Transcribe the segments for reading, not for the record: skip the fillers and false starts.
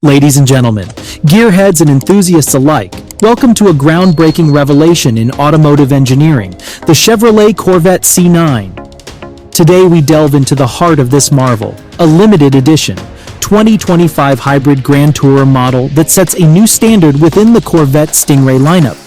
Ladies and gentlemen, gearheads and enthusiasts alike, welcome to a groundbreaking revelation in automotive engineering, the Chevrolet Corvette C9. Today we delve into the heart of this marvel, a limited edition, 2025 hybrid Grand Tourer model that sets a new standard within the Corvette Stingray lineup.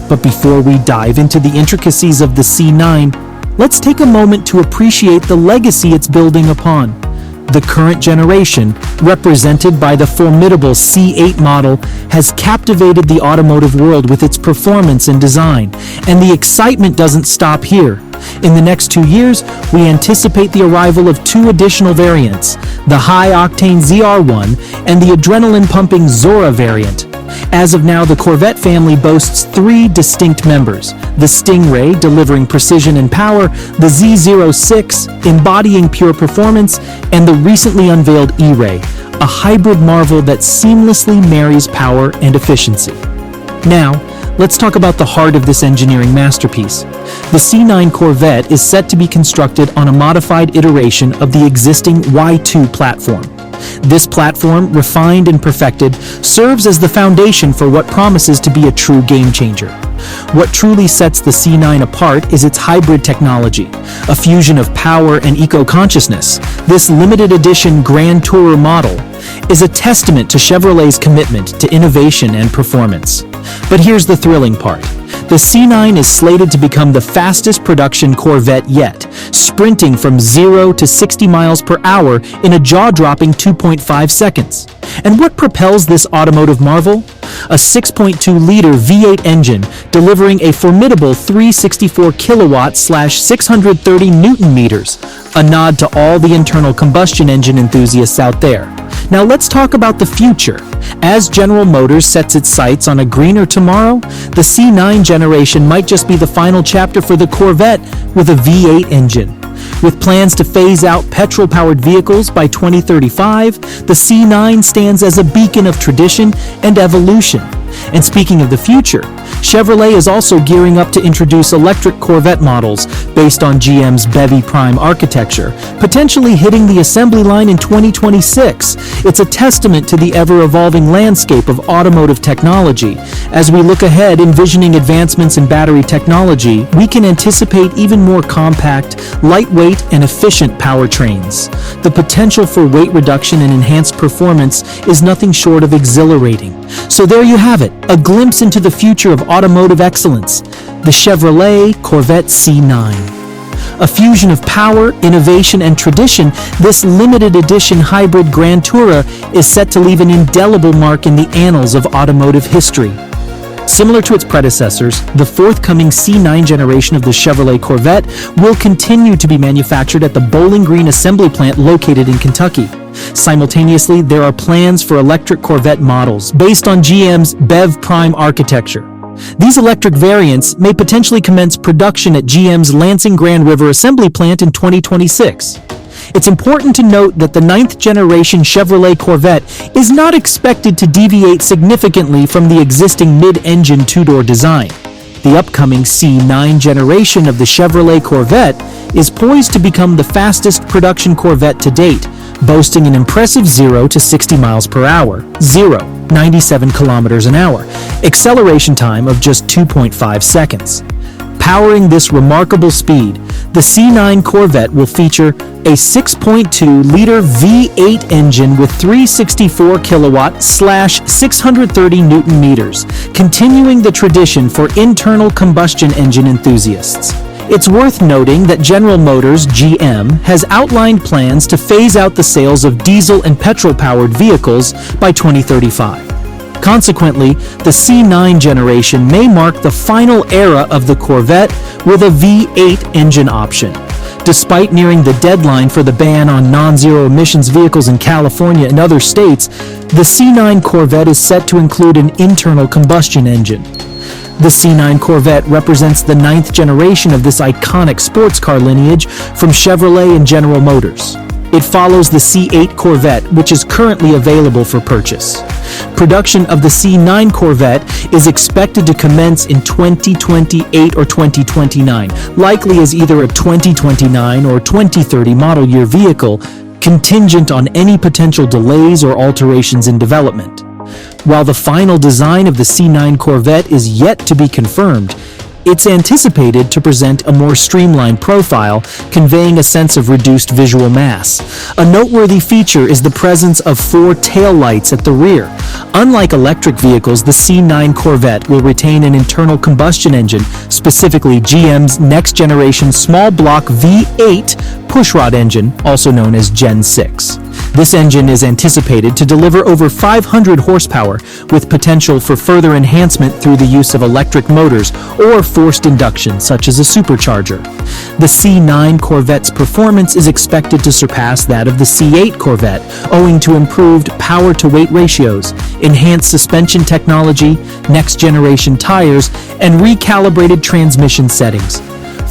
But before we dive into the intricacies of the C9, let's take a moment to appreciate the legacy it's building upon. The current generation, represented by the formidable C8 model, has captivated the automotive world with its performance and design, and the excitement doesn't stop here. In the next 2 years, we anticipate the arrival of 2 additional variants, the high-octane ZR1 and the adrenaline-pumping Zora variant. As of now, the Corvette family boasts 3 distinct members: the Stingray, delivering precision and power, the Z06, embodying pure performance, and the recently unveiled E-Ray, a hybrid marvel that seamlessly marries power and efficiency. Now, let's talk about the heart of this engineering masterpiece. The C9 Corvette is set to be constructed on a modified iteration of the existing Y2 platform. This platform, refined and perfected, serves as the foundation for what promises to be a true game changer. What truly sets the C9 apart is its hybrid technology, a fusion of power and eco-consciousness. This limited edition Grand Tourer model is a testament to Chevrolet's commitment to innovation and performance. But here's the thrilling part. The C9 is slated to become the fastest production Corvette yet, sprinting from 0 to 60 miles per hour in a jaw-dropping 2.5 seconds. And what propels this automotive marvel? A 6.2-liter V8 engine delivering a formidable 364 kilowatt/630 newton meters, a nod to all the internal combustion engine enthusiasts out there. Now let's talk about the future. As General Motors sets its sights on a greener tomorrow, the C9 generation might just be the final chapter for the Corvette with a V8 engine. With plans to phase out petrol-powered vehicles by 2035, the C9 stands as a beacon of tradition and evolution. And speaking of the future, Chevrolet is also gearing up to introduce electric Corvette models based on GM's Bevy Prime architecture, potentially hitting the assembly line in 2026. It's a testament to the ever-evolving landscape of automotive technology. As we look ahead, envisioning advancements in battery technology, we can anticipate even more compact, lightweight, and efficient powertrains. The potential for weight reduction and enhanced performance is nothing short of exhilarating. So there you have it, a glimpse into the future of automotive excellence, the Chevrolet Corvette C9. A fusion of power, innovation, and tradition, this limited edition hybrid Grand Tourer is set to leave an indelible mark in the annals of automotive history. Similar to its predecessors, the forthcoming C9 generation of the Chevrolet Corvette will continue to be manufactured at the Bowling Green assembly plant located in Kentucky. Simultaneously, there are plans for electric Corvette models based on GM's Bev Prime architecture. These electric variants may potentially commence production at GM's Lansing Grand River assembly plant in 2026. It's important to note that the 9th generation Chevrolet Corvette is not expected to deviate significantly from the existing mid-engine 2-door design. The upcoming C9 generation of the Chevrolet Corvette is poised to become the fastest production Corvette to date, boasting an impressive 0 to 60 miles per hour, 97 kilometers an hour, acceleration time of just 2.5 seconds. Powering this remarkable speed, the C9 Corvette will feature a 6.2-liter V8 engine with 364 kilowatt/630 newton meters, continuing the tradition for internal combustion engine enthusiasts. It's worth noting that General Motors, GM, has outlined plans to phase out the sales of diesel and petrol-powered vehicles by 2035. Consequently, the C9 generation may mark the final era of the Corvette with a V8 engine option. Despite nearing the deadline for the ban on non-zero emissions vehicles in California and other states, the C9 Corvette is set to include an internal combustion engine. The C9 Corvette represents the 9th generation of this iconic sports car lineage from Chevrolet and General Motors. It follows the C8 Corvette, which is currently available for purchase. Production of the C9 Corvette is expected to commence in 2028 or 2029, likely as either a 2029 or 2030 model year vehicle, contingent on any potential delays or alterations in development. While the final design of the C9 Corvette is yet to be confirmed, it's anticipated to present a more streamlined profile, conveying a sense of reduced visual mass. A noteworthy feature is the presence of 4 taillights at the rear. Unlike electric vehicles, the C9 Corvette will retain an internal combustion engine, specifically GM's next-generation small-block V8 pushrod engine, also known as Gen 6. This engine is anticipated to deliver over 500 horsepower, with potential for further enhancement through the use of electric motors or forced induction, such as a supercharger. The C9 Corvette's performance is expected to surpass that of the C8 Corvette, owing to improved power-to-weight ratios, enhanced suspension technology, next-generation tires, and recalibrated transmission settings.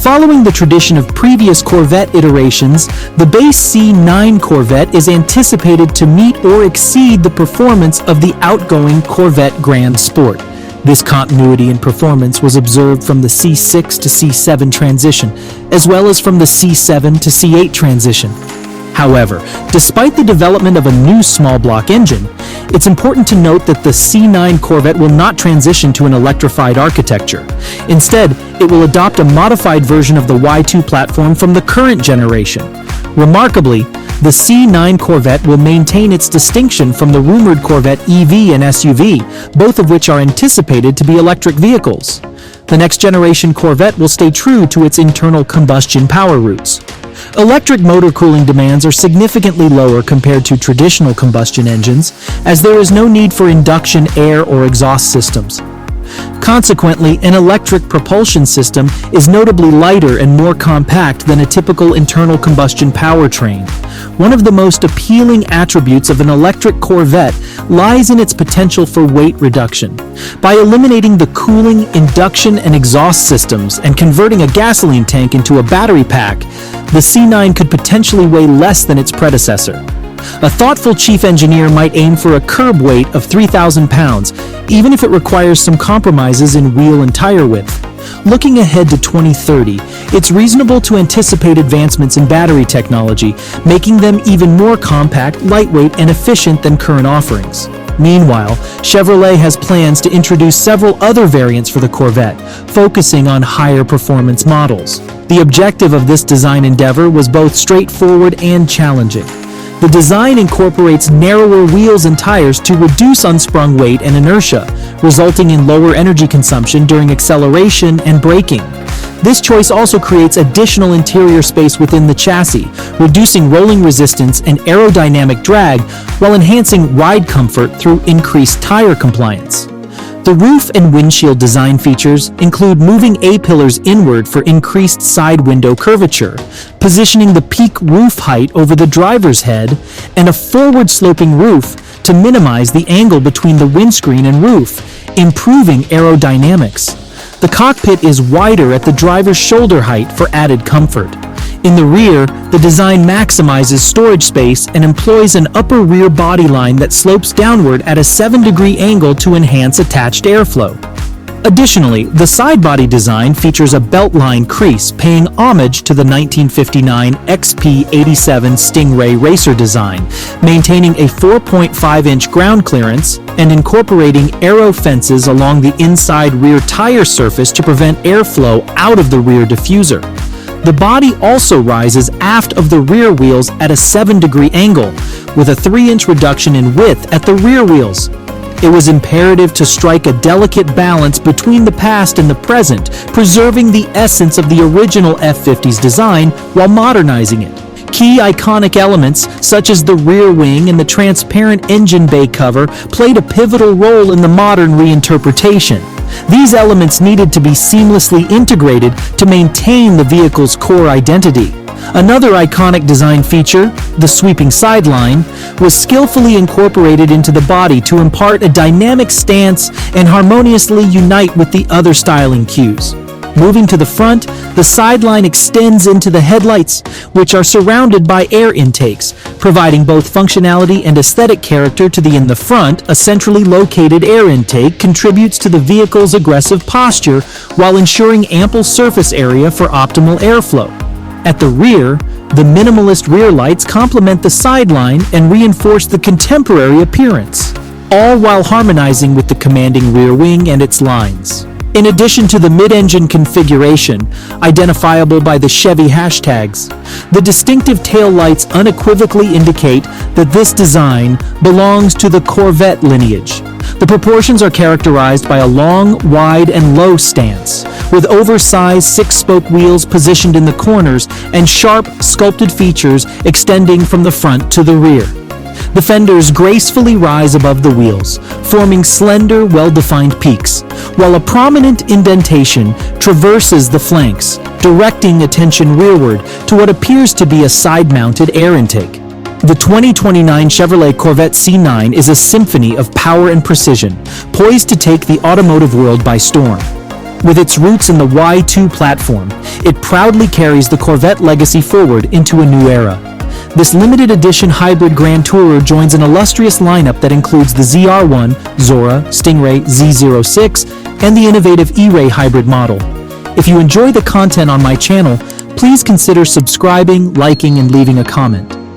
Following the tradition of previous Corvette iterations, the base C9 Corvette is anticipated to meet or exceed the performance of the outgoing Corvette Grand Sport. This continuity in performance was observed from the C6 to C7 transition, as well as from the C7 to C8 transition. However, despite the development of a new small-block engine, it's important to note that the C9 Corvette will not transition to an electrified architecture. Instead, it will adopt a modified version of the Y2 platform from the current generation. Remarkably, the C9 Corvette will maintain its distinction from the rumored Corvette EV and SUV, both of which are anticipated to be electric vehicles. The next-generation Corvette will stay true to its internal combustion power roots. Electric motor cooling demands are significantly lower compared to traditional combustion engines, as there is no need for induction air or exhaust systems. Consequently, an electric propulsion system is notably lighter and more compact than a typical internal combustion powertrain. One of the most appealing attributes of an electric Corvette lies in its potential for weight reduction. By eliminating the cooling, induction, and exhaust systems and converting a gasoline tank into a battery pack, the C9 could potentially weigh less than its predecessor. A thoughtful chief engineer might aim for a curb weight of 3,000 pounds, even if it requires some compromises in wheel and tire width. Looking ahead to 2030, it's reasonable to anticipate advancements in battery technology, making them even more compact, lightweight, and efficient than current offerings. Meanwhile, Chevrolet has plans to introduce several other variants for the Corvette, focusing on higher performance models. The objective of this design endeavor was both straightforward and challenging. The design incorporates narrower wheels and tires to reduce unsprung weight and inertia, resulting in lower energy consumption during acceleration and braking. This choice also creates additional interior space within the chassis, reducing rolling resistance and aerodynamic drag while enhancing ride comfort through increased tire compliance. The roof and windshield design features include moving A-pillars inward for increased side window curvature, positioning the peak roof height over the driver's head, and a forward-sloping roof to minimize the angle between the windscreen and roof, improving aerodynamics. The cockpit is wider at the driver's shoulder height for added comfort. In the rear, the design maximizes storage space and employs an upper rear body line that slopes downward at a 7-degree angle to enhance attached airflow. Additionally, the side body design features a beltline crease paying homage to the 1959 XP87 Stingray racer design, maintaining a 4.5-inch ground clearance and incorporating aero fences along the inside rear tire surface to prevent airflow out of the rear diffuser. The body also rises aft of the rear wheels at a 7-degree angle, with a 3-inch reduction in width at the rear wheels. It was imperative to strike a delicate balance between the past and the present, preserving the essence of the original F-50's design while modernizing it. Key iconic elements, such as the rear wing and the transparent engine bay cover, played a pivotal role in the modern reinterpretation. These elements needed to be seamlessly integrated to maintain the vehicle's core identity. Another iconic design feature, the sweeping sideline, was skillfully incorporated into the body to impart a dynamic stance and harmoniously unite with the other styling cues. Moving to the front, the sideline extends into the headlights, which are surrounded by air intakes, providing both functionality and aesthetic character to the in the front. A centrally located air intake contributes to the vehicle's aggressive posture while ensuring ample surface area for optimal airflow. At the rear, The minimalist rear lights complement the sideline and reinforce the contemporary appearance, all while harmonizing with the commanding rear wing and its lines. In addition to the mid-engine configuration, identifiable by the Chevy hashtags, the distinctive tail lights unequivocally indicate that this design belongs to the Corvette lineage. The proportions are characterized by a long, wide, and low stance, with oversized six-spoke wheels positioned in the corners and sharp, sculpted features extending from the front to the rear. The fenders gracefully rise above the wheels, forming slender, well-defined peaks, while a prominent indentation traverses the flanks, directing attention rearward to what appears to be a side-mounted air intake. The 2029 Chevrolet Corvette C9 is a symphony of power and precision, poised to take the automotive world by storm. With its roots in the Y2 platform, it proudly carries the Corvette legacy forward into a new era. This limited edition hybrid Grand Tourer joins an illustrious lineup that includes the ZR1, Zora, Stingray Z06, and the innovative E-Ray hybrid model. If you enjoy the content on my channel, please consider subscribing, liking, and leaving a comment.